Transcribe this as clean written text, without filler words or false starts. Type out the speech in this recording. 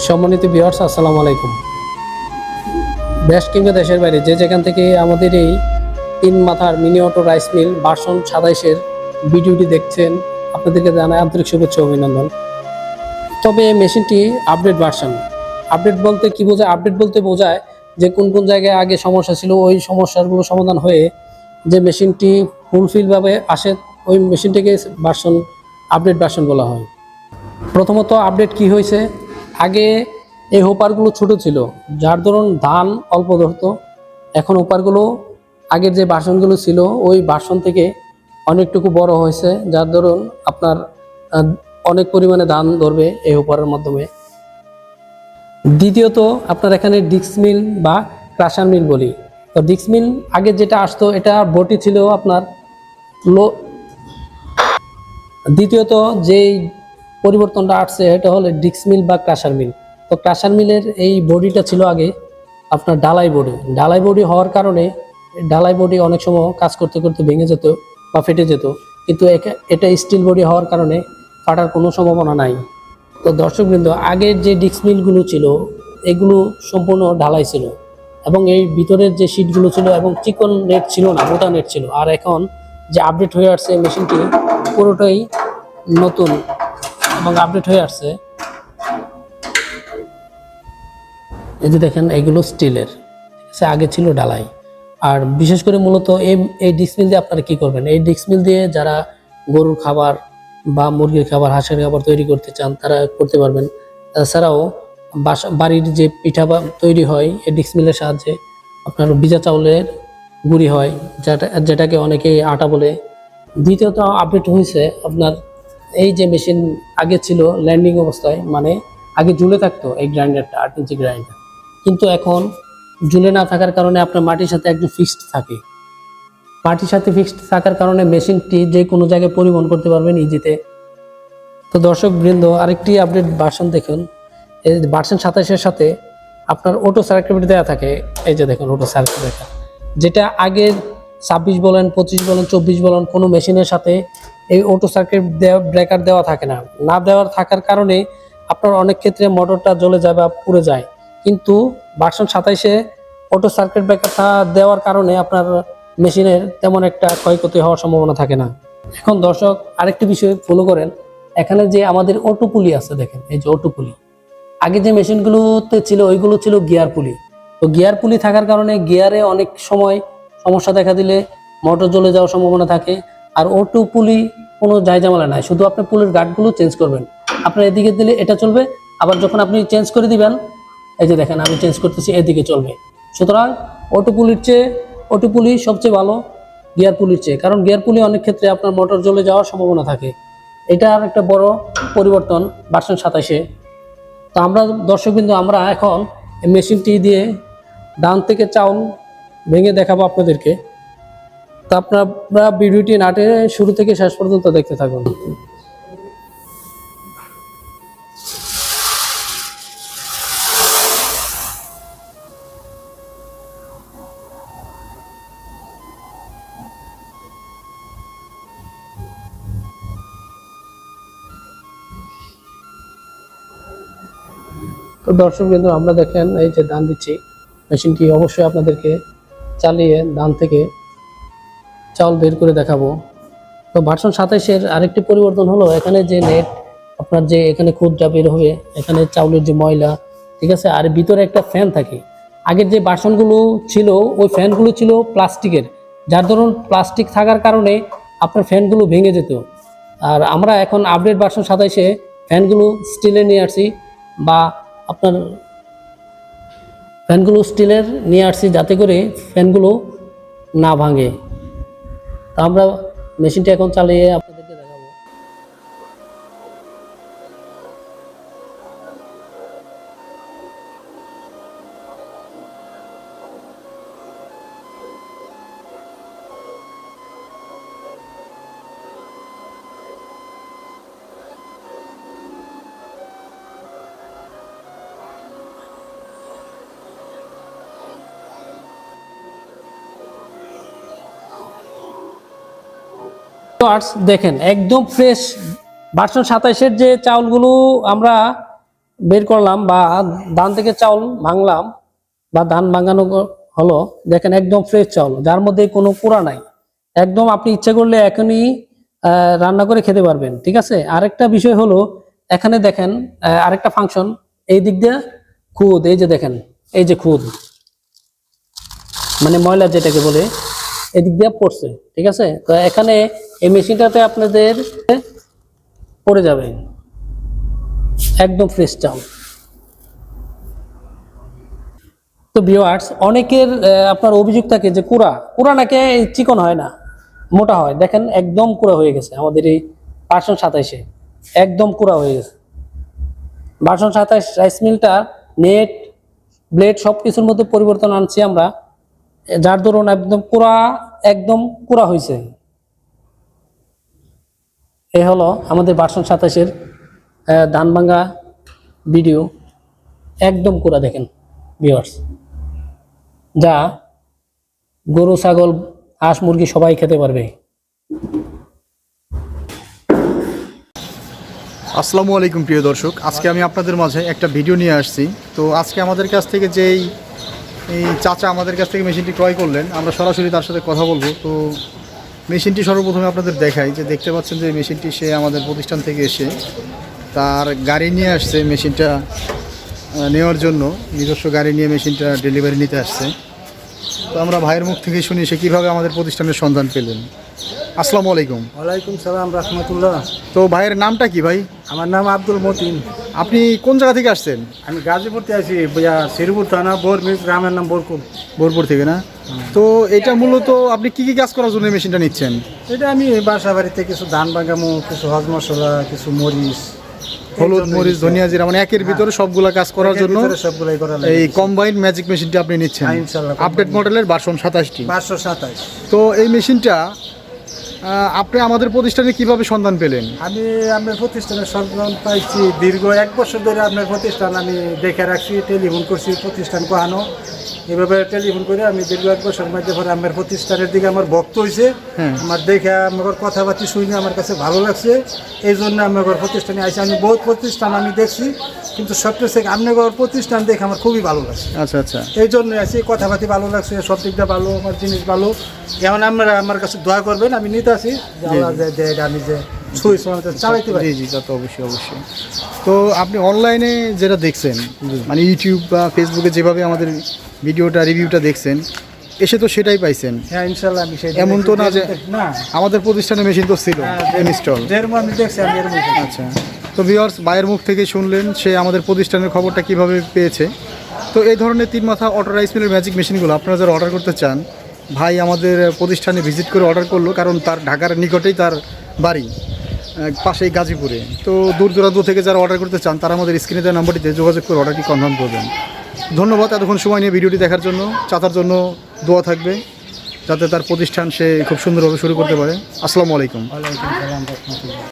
সম্মানিত ভিউয়ার্স, আসসালামু আলাইকুম। দেশ কিংবা দেশের বাইরে যে যেখান থেকে আমাদের এই 3 মাথার mini auto rice mill version 27-এর ভিডিওটি দেখছেন, আপনাদেরকে জানাই আন্তরিক শুভেচ্ছা ও অভিনন্দন। তবে মেশিনটি আপডেট ভার্সন। আপডেট বলতে কি বোঝায়? আপডেট বলতে বোঝায় যে কোন কোন জায়গায় আগে সমস্যা ছিল ওই সমস্যাগুলো সমাধান হয়ে যে মেশিনটি ফুলফিলভাবে আসে, ওই মেশিনটিকে আপডেট ভার্সন বলা হয়। প্রথমত আপডেট কি হয়েছে, আগে এই হোপারগুলো ছোট ছিল, যার দরুন ধান অল্প ধরতো। এখন হোপারগুলো আগের যে ভার্সনগুলো ছিল ওই ভার্সন থেকে অনেকটুকু বড় হয়েছে, যার দরুন আপনার অনেক পরিমাণে ধান ধরবে এই হোপারের মাধ্যমে। দ্বিতীয়ত আপনার এখানে ডিক্স মিল বা ক্রাশার মিল বলি, তো ডিক্স মিল আগে যেটা আসতো এটা বটি ছিল আপনার লো। দ্বিতীয়ত যেই পরিবর্তনটা আসছে এটা হলো ডিক্স মিল বা ক্রাশার মিল। তো ক্রাশার মিলের এই বডিটা ছিল আগে আপনার ঢালাই বডি হওয়ার কারণে ঢালাই বডি অনেক সময় কাজ করতে করতে ভেঙে যেত বা ফেটে যেত, কিন্তু এটা স্টিল বডি হওয়ার কারণে ফাটার কোনো সম্ভাবনা নাই। তো দর্শকবৃন্দ, আগের যে ডিক্স মিলগুলো ছিল এগুলো সম্পূর্ণ ঢালাই ছিল এবং এই ভিতরের যে শিটগুলো ছিল এবং চিকন নেট ছিল না, মোটা নেট ছিল। আর এখন যে আপডেট হয়ে আসছে মেশিনটি পুরোটাই নতুন এবং আপডেট হয়ে আসছে। এই যে দেখেন, এগুলো স্টিলের, সে আগে ছিল ঢালাই। আর বিশেষ করে মূলত এই ডিক্স মিল দিয়ে আপনারা কি করবেন, এই ডিক্স মিল দিয়ে যারা গরুর খাবার বা মুরগির খাবার, হাঁসের খাবার তৈরি করতে চান তারা করতে পারবেন। তাছাড়াও বাড়ির যে পিঠা তৈরি হয় এই ডিক্স মিলের সাহায্যে, আপনার ভিজা চাউলের গুঁড়ি হয়, যেটাকে অনেকেই আটা বলে। দ্বিতীয়ত আপডেট হয়েছে আপনার এই যে মেশিন আগে ছিল ল্যান্ডিং অবস্থায়, মানে আগে ঝুলে থাকতো এই গ্রাইন্ডারটা, 8 ইঞ্চি গ্রাইন্ডার, কিন্তু এখন ঝুলে না থাকার কারণে আপনার মাটির সাথে একদম ফিক্সড থাকে। মাটির সাথে ফিক্সড থাকার কারণে মেশিনটি যে কোনো জায়গায় পরিবহন করতে পারবেন ইজিতে। তো দর্শক বৃন্দ, আরেকটি আপডেট ভার্সন দেখুন, এই ভার্সন 27-এর সাথে আপনার অটো সার্কিট দেওয়া থাকে। এই যে দেখুন অটো সার্কিট ব্রেকার, যেটা আগের 26 বলেন, 25 বলেন, 24 বলেন কোনো মেশিনের সাথে এই অটো সার্কিট ব্রেকার দেওয়া থাকে না। না দেওয়ার থাকার কারণে আপনার অনেক ক্ষেত্রে মোটরটা জ্বলে যায় বা পুড়ে যায়, কিন্তু ভার্সন 27-এ অটো সার্কিট ব্রেকারটা দেওয়ার কারণে আপনার মেশিনের তেমন একটা ক্ষয়ক্ষতি হওয়ার সম্ভাবনা থাকে না। এখন দর্শক আরেকটি বিষয় ফলো করেন, এখানে যে আমাদের অটো পুলি আছে, দেখেন এই যে অটো পুলি, আগে যে মেশিনগুলোতে ছিল ওইগুলো ছিল গিয়ার পুলি। তো গিয়ার পুলি থাকার কারণে গিয়ারে অনেক সময় সমস্যা দেখা দিলে মোটর জ্বলে যাওয়ার সম্ভাবনা থাকে। আর অটো পুলি কোনো ঝামেলা নাই, শুধু আপনি পুলির গার্ডগুলো চেঞ্জ করবেন। আপনার এদিকে দিলে এটা চলবে, আবার যখন আপনি চেঞ্জ করে দিবেন, এই যে দেখেন আমি চেঞ্জ করতেছি, এদিকে চলবে। সুতরাং অটো পুলি সবচেয়ে ভালো গিয়ার পুলির চেয়ে, কারণ গিয়ার পুলি অনেক ক্ষেত্রে আপনার মোটর জ্বলে যাওয়ার সম্ভাবনা থাকে। এটা আর একটা বড় পরিবর্তন ভার্সন 27-এ। তো আমরা দর্শকবৃন্দ, আমরা এখন মেশিনটি দিয়ে ডান থেকে চাউল ভেঙে দেখাবো আপনাদেরকে। তো আপনারা ভিডিওটি নাটে শুরু থেকে শেষ পর্যন্ত দেখতে থাকুন। তো দর্শকবৃন্দ, আমরা দেখেন এই যে ধান দিচ্ছি, মেশিনটি অবশ্যই আপনাদেরকে চালিয়ে ধান থেকে চাউল বের করে দেখাবো। তো ভার্সন 27-এর আরেকটি পরিবর্তন হলো, এখানে যে নেট আপনার যে এখানে খুদটা বের হবে, এখানে চাউলের যে ময়লা, ঠিক আছে, আর ভিতরে একটা ফ্যান থাকে। আগের যে ভার্সনগুলো ছিল ওই ফ্যানগুলো ছিল প্লাস্টিকের, যার ধরুন প্লাস্টিক থাকার কারণে আপনার ফ্যানগুলো ভেঙে যেত। আর আমরা এখন আপডেট ভার্সন 27-এ ফ্যানগুলো স্টিলে নিয়ে আসছি, বা আপনার ফ্যানগুলো স্টিলের নিয়ে আসছি যাতে করে ফ্যানগুলো না ভাঙে। তো আমরা মেশিনটা এখন চালিয়ে আপনাদেরকে দেখাবো। দেখেন একদম ফ্রেশ ভার্সন 27-এর যে চাউলগুলো আমরা বের করলাম বা ধান থেকে চাউল ভাঙলাম বা ধান ভাঙানো হলো, দেখেন একদম ফ্রেশ চাউল, যার মধ্যে কোনো কুড়া নাই। একদম আপনি ইচ্ছা করলে এখনই রান্না করে খেতে পারবেন। ঠিক আছে, আরেকটা বিষয় হলো এখানে দেখেন আরেকটা ফাংশন, এই দিক দিয়ে খুদ, এই যে দেখেন, এই যে খুদ মানে ময়লা যেটাকে বলে, এদিক দিয়ে পড়ছে। ঠিক আছে, তো এখানে এই মেশিনটাতে আপনাদের পড়ে যাবে একদম ফ্রেশ চাউল। তো ভিউয়ার্স, অনেকের আপনার অভিযোগ থাকে যে কুড়া নাকি চিকন হয় না, মোটা হয়। দেখেন একদম কুড়া হয়ে গেছে আমাদের এই ভার্সন 27-এ, একদম কুড়া হয়ে গেছে। ভার্সন 27 রাইস মিলটা নেট ব্লেড সব কিছুর মধ্যে পরিবর্তন আনছি আমরা, যার দরুন একদম কুড়া হয়েছে। এ হলো আমাদের ভার্সন 27-এর ধান ভাঙ্গা ভিডিও, একদম কুড়া দেখেন ভিউয়ার্স, যা গরু ছাগল হাঁস মুরগি সবাই খেতে পারবে। আসসালামু আলাইকুম প্রিয় দর্শক, আজকে আমি আপনাদের মাঝে একটা ভিডিও নিয়ে আসছি। তো আজকে আমাদের কাছ থেকে এই চাচা আমাদের কাছ থেকে মেশিনটি ক্রয় করলেন, আমরা সরাসরি তার সাথে কথা বলবো। তো মেশিনটি সর্বপ্রথমে আপনাদের দেখাই, যে দেখতে পাচ্ছেন যে মেশিনটি সে আমাদের প্রতিষ্ঠান থেকে এসে তার গাড়ি নিয়ে আসছে মেশিনটা নেওয়ার জন্য, নিজস্ব গাড়ি নিয়ে মেশিনটা ডেলিভারি নিতে আসছে। তো আমরা ভাইয়ের মুখ থেকে শুনি সে কীভাবে আমাদের প্রতিষ্ঠানের সন্ধান পেলেন। আসসালামু আলাইকুম। ওয়ালাইকুম সালাম রহমতুল্লাহ। তো ভাইয়ের নামটা কি ভাই? আমার নাম আব্দুল মতিন। আপনি কোন জায়গা থেকে আসছেন? আমি গাজীপুরতে আছি, শ্রীপুর থানা, বোরমির গ্রামের নাম বোরকুল। বোরপুর থেকে না? তো এটা মূলত আপনি কি কি কাজ করার জন্য এই মেশিনটা নিচ্ছেন? এটা আমি বাসা বাড়িতে কিছু ধান বাগামো, কিছু হজ মশলা, কিছু মরিচ, হলুদ মরিচ ধনিয়া জিরা মানে একের ভিতরে সবগুলা কাজ করার জন্য সবগুলাই করা এই কম্বাইন্ড ম্যাজিক মেশিনটা আপনি নিচ্ছেন, ইনশাআল্লাহ। আপডেট মডেলের ভার্সন 27টি। 527। তো এই মেশিনটা আপনি আমাদের প্রতিষ্ঠানে কিভাবে সন্ধান পেলেন? আমি আপনার প্রতিষ্ঠানের সন্ধান পাইছি দীর্ঘ 1 বছর ধরে। আপনার প্রতিষ্ঠান আমি দেখে রাখছি, টেলিফোন করছি প্রতিষ্ঠান কহানো, এভাবে টেলিফোন করে আমি দীর্ঘ 1 বছর মধ্যে পরে আমার প্রতিষ্ঠানের দিকে আমার ভক্ত হয়েছে। আমার দেখে আমার কথাবার্তা শুনে আমার কাছে ভালো লাগছে, এই জন্য আমার প্রতিষ্ঠানে আসি। আমি বহুত প্রতিষ্ঠান আমি দেখছি, কিন্তু সবচেয়ে আপনার প্রতিষ্ঠান দেখে আমার খুবই ভালো লাগছে। আচ্ছা আচ্ছা, এই জন্য আসি, কথাবার্তা ভালো লাগছে, সব দিকটা ভালো, আমার জিনিস ভালো। যেমন আপনারা আমার কাছে দোয়া করবেন, আমি নিতে আসি, আমি যে চালাইতে পারি। জি জি, তা তো অবশ্যই অবশ্যই। তো আপনি অনলাইনে যেটা দেখছেন, মানে ইউটিউব বা ফেসবুকে যেভাবে আমাদের ভিডিওটা রিভিউটা দেখছেন, এসে তো সেটাই পাইছেন? হ্যাঁ ইনশাল্লাহ। আমি এমন তো না যে না, আমাদের প্রতিষ্ঠানে মেশিন তো ছিল ইনস্টল। যেরকম আমি দেখছি আমি এরকম। আচ্ছা, তো ভিউয়ার্স, ভাইয়ের মুখ থেকে শুনলেন সে আমাদের প্রতিষ্ঠানের খবরটা কিভাবে পেয়েছে। তো এই ধরনের 3 মাথা অটো রাইস মিলের ম্যাজিক মেশিনগুলো আপনারা যারা অর্ডার করতে চান, ভাই আমাদের প্রতিষ্ঠানে ভিজিট করে অর্ডার করলো, কারণ তার ঢাকার নিকটেই তার বাড়ি, পাশেই গাজীপুরে। তো দূর দূরান্ত থেকে যারা অর্ডার করতে চান তারা আমাদের স্ক্রিনে দেওয়া নাম্বারটিতে যোগাযোগ করে অর্ডারটি কনফার্ম করবেন। ধন্যবাদ এতক্ষণ সময় নিয়ে ভিডিওটি দেখার জন্য। চাচার জন্য দোয়া থাকবে যাতে তার প্রতিষ্ঠান সে খুব সুন্দরভাবে শুরু করতে পারে। আসসালামু আলাইকুম। ওয়ালাইকুম সালাম রহমতুল্লাহ।